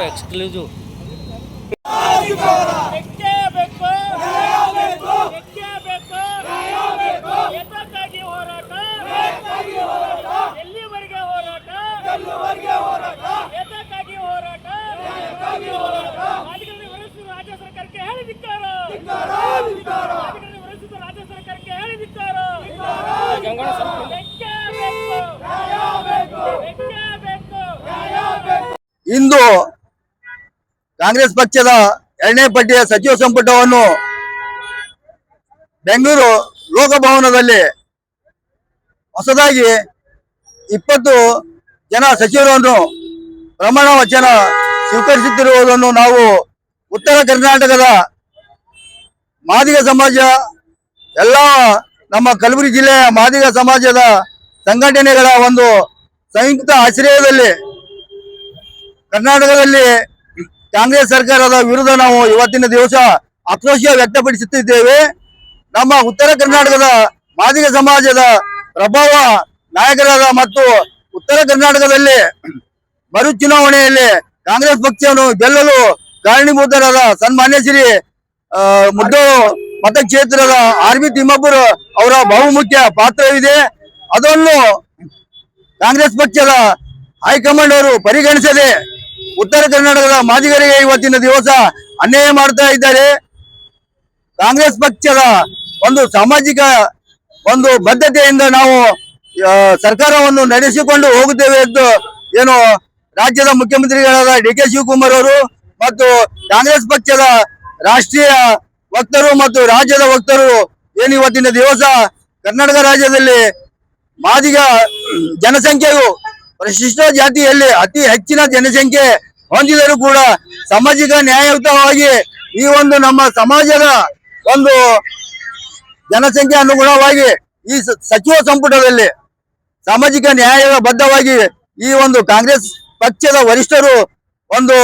Exclusive ಇಂದು ಕಾಂಗ್ರೆಸ್ ಪಕ್ಷದ 2ನೇ ಪಟ್ಟಿಯ ಸಚಿವ ಸಂಪುಟವನ್ನು ಬೆಂಗಳೂರು ಲೋಕಭವನದಲ್ಲಿ ಹೊಸದಾಗಿ 20 ಜನ ಸಚಿವರನ್ನು ಪ್ರಮಾಣ ವಚನ ಸ್ವೀಕರಿಸುತ್ತಿರುವುದನ್ನು ನಾವು ಉತ್ತರ ಕರ್ನಾಟಕದ ಮಾದಿಗ ಸಮಾಜ ಎಲ್ಲ ನಮ್ಮ ಕಲಬುರಗಿ ಜಿಲ್ಲೆಯ ಮಾದಿಗ ಸಮಾಜದ ಸಂಘಟನೆಗಳ ಒಂದು ಸಂಯುಕ್ತ ಆಶ್ರಯದಲ್ಲಿ ಕರ್ನಾಟಕದಲ್ಲಿ ಕಾಂಗ್ರೆಸ್ ಸರ್ಕಾರದ ವಿರುದ್ಧ ನಾವು ಇವತ್ತಿನ ದಿವಸ ಆಕ್ರೋಶ ವ್ಯಕ್ತಪಡಿಸುತ್ತಿದ್ದೇವೆ. ನಮ್ಮ ಉತ್ತರ ಕರ್ನಾಟಕದ ಮಾದಿಗ ಸಮಾಜದ ಪ್ರಭಾವ ನಾಯಕರಾದ ಮತ್ತು ಉತ್ತರ ಕರ್ನಾಟಕದಲ್ಲಿ ಮರು ಚುನಾವಣೆಯಲ್ಲಿ ಕಾಂಗ್ರೆಸ್ ಪಕ್ಷವನ್ನು ಗೆಲ್ಲಲು ಕಾರಣೀಭೂತರಾದ ಸನ್ಮಾನ್ಯ ಶ್ರೀ ಮುದ್ದು ಮತಕ್ಷೇತ್ರದ ಆರ್.ಬಿ. ತಿಮ್ಮಾಪುರ್ ಅವರ ಬಹುಮುಖ್ಯ ಪಾತ್ರವಿದೆ. ಅದನ್ನು ಕಾಂಗ್ರೆಸ್ ಪಕ್ಷದ ಹೈಕಮಾಂಡ್ ಅವರು ಪರಿಗಣಿಸದೆ ಉತ್ತರ ಕರ್ನಾಟಕದ ಮಾದಿಗರಿಗೆ ಇವತ್ತಿನ ದಿವಸ ಅನ್ಯಾಯ ಮಾಡ್ತಾ ಇದ್ದಾರೆ. ಕಾಂಗ್ರೆಸ್ ಪಕ್ಷದ ಒಂದು ಸಾಮಾಜಿಕ ಒಂದು ಬದ್ಧತೆಯಿಂದ ನಾವು ಸರ್ಕಾರವನ್ನು ನಡೆಸಿಕೊಂಡು ಹೋಗುತ್ತೇವೆ ಎಂದು ಏನು ರಾಜ್ಯದ ಮುಖ್ಯಮಂತ್ರಿಗಳಾದ ಡಿ.ಕೆ. ಶಿವಕುಮಾರ್ ಅವರು ಮತ್ತು ಕಾಂಗ್ರೆಸ್ ಪಕ್ಷದ ರಾಷ್ಟ್ರೀಯ ವಕ್ತರು ಮತ್ತು ರಾಜ್ಯದ ವಕ್ತರು ಏನು ಇವತ್ತಿನ ದಿವಸ ಕರ್ನಾಟಕ ರಾಜ್ಯದಲ್ಲಿ ಮಾದಿಗ ಜನಸಂಖ್ಯೆಯು ಪರಿಶಿಷ್ಟ ಜಾತಿಯಲ್ಲಿ ಅತಿ ಹೆಚ್ಚಿನ ಜನಸಂಖ್ಯೆ ಹೊಂದಿದರೂ ಕೂಡ ಸಾಮಾಜಿಕ ನ್ಯಾಯಯುತವಾಗಿ ಈ ಒಂದು ನಮ್ಮ ಸಮಾಜದ ಒಂದು ಜನಸಂಖ್ಯೆ ಅನುಗುಣವಾಗಿ ಈ ಸಚಿವ ಸಂಪುಟದಲ್ಲಿ ಸಾಮಾಜಿಕ ನ್ಯಾಯದ ಬದ್ಧವಾಗಿ ಈ ಒಂದು ಕಾಂಗ್ರೆಸ್ ಪಕ್ಷದ ವರಿಷ್ಠರು ಒಂದು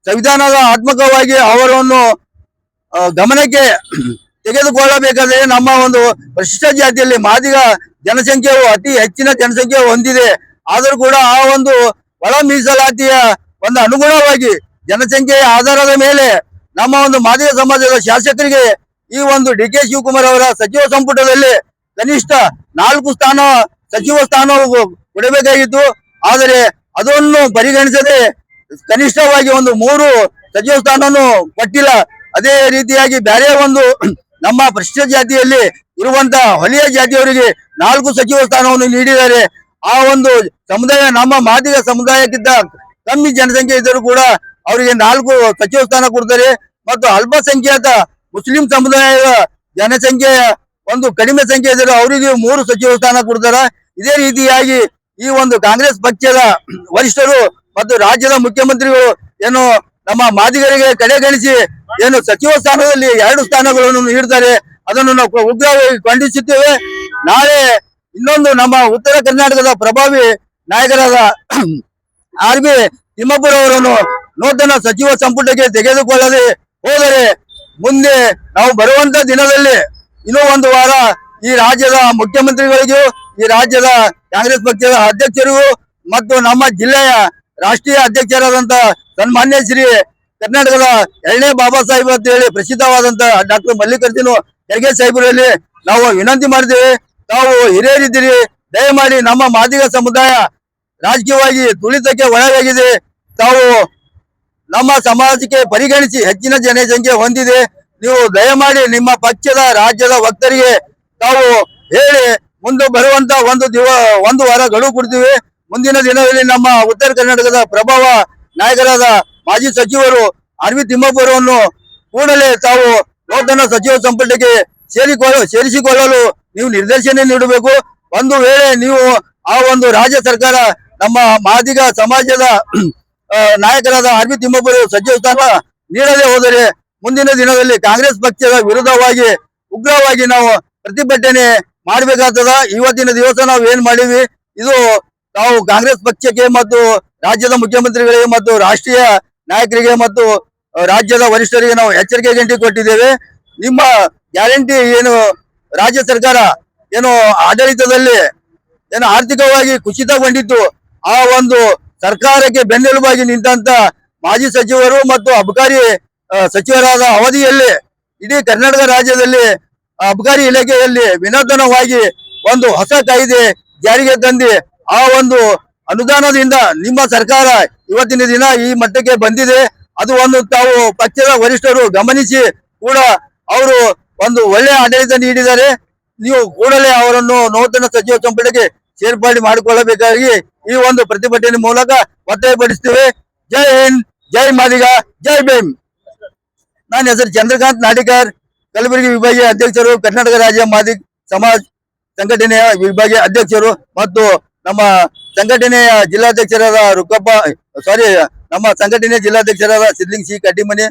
ಸಂವಿಧಾನದ ಆತ್ಮಕವಾಗಿ ಅವರನ್ನು ಗಮನಕ್ಕೆ ತೆಗೆದುಕೊಳ್ಳಬೇಕಾದರೆ ನಮ್ಮ ಒಂದು ಪರಿಶಿಷ್ಟ ಜಾತಿಯಲ್ಲಿ ಮಾದಿಗ ಜನಸಂಖ್ಯೆಯು ಅತಿ ಹೆಚ್ಚಿನ ಜನಸಂಖ್ಯೆ ಹೊಂದಿದೆ. ಆದರೂ ಕೂಡ ಆ ಒಂದು ಒಳ ಮೀಸಲಾತಿಯ ಒಂದು ಅನುಗುಣವಾಗಿ ಜನಸಂಖ್ಯೆಯ ಆಧಾರದ ಮೇಲೆ ನಮ್ಮ ಒಂದು ಮಾದಿಗ ಸಮಾಜದ ಶಾಸಕರಿಗೆ ಈ ಒಂದು ಡಿ.ಕೆ. ಶಿವಕುಮಾರ್ ಅವರ ಸಚಿವ ಸಂಪುಟದಲ್ಲಿ ಕನಿಷ್ಠ 4 ಸ್ಥಾನ ಸಚಿವ ಸ್ಥಾನ ಕೊಡಬೇಕಾಗಿತ್ತು. ಆದರೆ ಅದನ್ನು ಪರಿಗಣಿಸದೆ ಕನಿಷ್ಠವಾಗಿ ಒಂದು 3 ಸಚಿವ ಸ್ಥಾನವನ್ನು ಕೊಟ್ಟಿಲ್ಲ. ಅದೇ ರೀತಿಯಾಗಿ ಬೇರೆ ಒಂದು ನಮ್ಮ ಪರಿಶಿಷ್ಟ ಜಾತಿಯಲ್ಲಿ ಇರುವಂತಹ ಹೊಲಿಯ ಜಾತಿಯವರಿಗೆ 4 ಸಚಿವ ಸ್ಥಾನವನ್ನು ನೀಡಿದ್ದಾರೆ. ಆ ಒಂದು ಸಮುದಾಯ ನಮ್ಮ ಮಾದಿಗ ಸಮುದಾಯಕ್ಕಿಂತ ಕಮ್ಮಿ ಜನಸಂಖ್ಯೆ ಇದ್ದರೂ ಕೂಡ ಅವರಿಗೆ 4 ಸಚಿವ ಸ್ಥಾನ ಕೊಡ್ತಾರೆ. ಮತ್ತು ಅಲ್ಪಸಂಖ್ಯಾತ ಮುಸ್ಲಿಂ ಸಮುದಾಯದ ಜನಸಂಖ್ಯೆಯ ಒಂದು ಕಡಿಮೆ ಸಂಖ್ಯೆ ಇದ್ದರೆ ಅವರಿಗೆ 3 ಸಚಿವ ಸ್ಥಾನ ಕೊಡ್ತಾರೆ. ಇದೇ ರೀತಿಯಾಗಿ ಈ ಒಂದು ಕಾಂಗ್ರೆಸ್ ಪಕ್ಷದ ವರಿಷ್ಠರು ಮತ್ತು ರಾಜ್ಯದ ಮುಖ್ಯಮಂತ್ರಿಗಳು ಏನು ನಮ್ಮ ಮಾದಿಗರಿಗೆ ಕಡೆಗಣಿಸಿ ಏನು ಸಚಿವ ಸ್ಥಾನದಲ್ಲಿ 2 ಸ್ಥಾನಗಳನ್ನು ನೀಡುತ್ತಾರೆ. ಅದನ್ನು ನಾವು ಉಗ್ರವಾಗಿ ಖಂಡಿಸುತ್ತೇವೆ. ನಾಳೆ ಇನ್ನೊಂದು ನಮ್ಮ ಉತ್ತರ ಕರ್ನಾಟಕದ ಪ್ರಭಾವಿ ನಾಯಕರಾದ ಆರ್.ಬಿ. ತಿಮ್ಮಾಪುರ್ ಅವರನ್ನು ನೂತನ ಸಚಿವ ಸಂಪುಟಕ್ಕೆ ತೆಗೆದುಕೊಳ್ಳದೆ ಹೋದರೆ ಮುಂದೆ ನಾವು ಬರುವಂತ ದಿನದಲ್ಲಿ ಇನ್ನೂ 1 ವಾರ ಈ ರಾಜ್ಯದ ಮುಖ್ಯಮಂತ್ರಿಗಳಿಗೂ ಈ ರಾಜ್ಯದ ಕಾಂಗ್ರೆಸ್ ಪಕ್ಷದ ಅಧ್ಯಕ್ಷರಿಗೂ ಮತ್ತು ನಮ್ಮ ಜಿಲ್ಲೆಯ ರಾಷ್ಟ್ರೀಯ ಅಧ್ಯಕ್ಷರಾದಂತ ಸನ್ಮಾನ್ಯ ಶ್ರೀ ಕರ್ನಾಟಕದ 2ನೇ ಬಾಬಾ ಸಾಹೇಬ್ ಅಂತ ಹೇಳಿ ಪ್ರಸಿದ್ಧವಾದಂತ ಡಾಕ್ಟರ್ ಮಲ್ಲಿಕಾರ್ಜುನ ಖರ್ಗೆ ಸಾಹೇಬರಲ್ಲಿ ನಾವು ವಿನಂತಿ ಮಾಡಿದ್ದೇವೆ. ತಾವು ಹಿರಿಯರಿದ್ದೀರಿ, ದಯಮಾಡಿ ನಮ್ಮ ಮಾದಿಗ ಸಮುದಾಯ ರಾಜಕೀಯವಾಗಿ ತುಳಿತಕ್ಕೆ ಒಳಗಾಗಿದೆ. ತಾವು ನಮ್ಮ ಸಮಾಜಕ್ಕೆ ಪರಿಗಣಿಸಿ ಹೆಚ್ಚಿನ ಜನಸಂಖ್ಯೆ ಹೊಂದಿದೆ. ನೀವು ದಯಮಾಡಿ ನಿಮ್ಮ ಪಕ್ಷದ ರಾಜ್ಯದ ವಕ್ತರಿಗೆ ತಾವು ಹೇಳಿ ಮುಂದೆ ಬರುವಂತ ಒಂದು ವಾರ ಗಡುವು ಕೊಡ್ತೀವಿ. ಮುಂದಿನ ದಿನದಲ್ಲಿ ನಮ್ಮ ಉತ್ತರ ಕರ್ನಾಟಕದ ಪ್ರಭಾವ ನಾಯಕರಾದ ಮಾಜಿ ಸಚಿವರು ಆರ್ ವಿ ತಿಮ್ಮಾಪುರವನ್ನು ಕೂಡಲೇ ತಾವು ನೂತನ ಸಚಿವ ಸಂಪುಟಕ್ಕೆ ಸೇರಿಸಿಕೊಳ್ಳಲು ನೀವು ನಿರ್ದೇಶನ ನೀಡಬೇಕು. ಒಂದು ವೇಳೆ ನೀವು ಆ ಒಂದು ರಾಜ್ಯ ಸರ್ಕಾರ ನಮ್ಮ ಮಾದಿಗ ಸಮಾಜದ ನಾಯಕರಾದ ಆರ್ ವಿ ತಿಮ್ಮಾಪುರ ಸಚಿವ ಸ್ಥಾನ ನೀಡದೆ ಹೋದರೆ ಮುಂದಿನ ದಿನದಲ್ಲಿ ಕಾಂಗ್ರೆಸ್ ಪಕ್ಷದ ವಿರುದ್ಧವಾಗಿ ಉಗ್ರವಾಗಿ ನಾವು ಪ್ರತಿಭಟನೆ ಮಾಡಬೇಕಾಗ್ತದ. ಇವತ್ತಿನ ದಿವಸ ನಾವು ಏನ್ ಮಾಡಿವಿ, ಇದು ನಾವು ಕಾಂಗ್ರೆಸ್ ಪಕ್ಷಕ್ಕೆ ಮತ್ತು ರಾಜ್ಯದ ಮುಖ್ಯಮಂತ್ರಿಗಳಿಗೆ ಮತ್ತು ರಾಷ್ಟ್ರೀಯ ನಾಯಕರಿಗೆ ಮತ್ತು ರಾಜ್ಯದ ವರಿಷ್ಠರಿಗೆ ನಾವು ಎಚ್ಚರಿಕೆ ಗಂಟೆ ಕೊಟ್ಟಿದ್ದೇವೆ. ನಿಮ್ಮ ಗ್ಯಾರಂಟಿ ಏನು ರಾಜ್ಯ ಸರ್ಕಾರ ಏನು ಆಡಳಿತದಲ್ಲಿ ಏನು ಆರ್ಥಿಕವಾಗಿ ಕುಸಿತಗೊಂಡಿತ್ತು, ಆ ಒಂದು ಸರ್ಕಾರಕ್ಕೆ ಬೆನ್ನೆಲುಬಾಗಿ ನಿಂತಂತ ಮಾಜಿ ಸಚಿವರು ಮತ್ತು ಅಬಕಾರಿ ಸಚಿವರಾದ ಅವಧಿಯಲ್ಲಿ ಇಡೀ ಕರ್ನಾಟಕ ರಾಜ್ಯದಲ್ಲಿ ಅಬಕಾರಿ ಇಲಾಖೆಯಲ್ಲಿ ವಿನೂತನವಾಗಿ ಒಂದು ಹೊಸ ಕಾಯ್ದೆ ಜಾರಿಗೆ ತಂದು ಆ ಒಂದು ಅನುದಾನದಿಂದ ನಿಮ್ಮ ಸರ್ಕಾರ ಇವತ್ತಿನ ದಿನ ಈ ಮಟ್ಟಕ್ಕೆ ಬಂದಿದೆ. ಅದು ಒಂದು ತಾವು ಪಕ್ಷದ ವರಿಷ್ಠರು ಗಮನಿಸಿ ಕೂಡ ಅವರು ಒಂದು ಒಳ್ಳೆಯ ಆಡಳಿತ ನೀಡಿದ್ದಾರೆ. ನೀವು ಕೂಡಲೇ ಅವರನ್ನು ನೂತನ ಸಚಿವ ಸಂಪುಟಕ್ಕೆ ಸೇರ್ಪಡೆ ಮಾಡಿಕೊಳ್ಳಬೇಕಾಗಿ ಈ ಒಂದು ಪ್ರತಿಭಟನೆ ಮೂಲಕ ಒತ್ತಾಯಪಡಿಸ್ತೇವೆ. ಜೈ ಹಿಂದ್, ಜೈ ಮಾದಿಗ, ಜೈ ಭೀಮ್. ನನ್ನ ಹೆಸರು ಚಂದ್ರಕಾಂತ್ ನಾಡಿಕರ್, ಕಲಬುರಗಿ ವಿಭಾಗೀಯ ಅಧ್ಯಕ್ಷರು, ಕರ್ನಾಟಕ ರಾಜ್ಯ ಮಾದಿಗ ಸಮಾಜ್ ಸಂಘಟನೆಯ ವಿಭಾಗೀಯ ಅಧ್ಯಕ್ಷರು ಮತ್ತು ನಮ್ಮ ಸಂಘಟನೆಯ ಜಿಲ್ಲಾಧ್ಯಕ್ಷರಾದ ನಮ್ಮ ಸಂಘಟನೆಯ ಜಿಲ್ಲಾಧ್ಯಕ್ಷರಾದ ಸಿದ್ಲಿಂಗ್ ಸಿ ಕಡ್ಡಿಮನಿ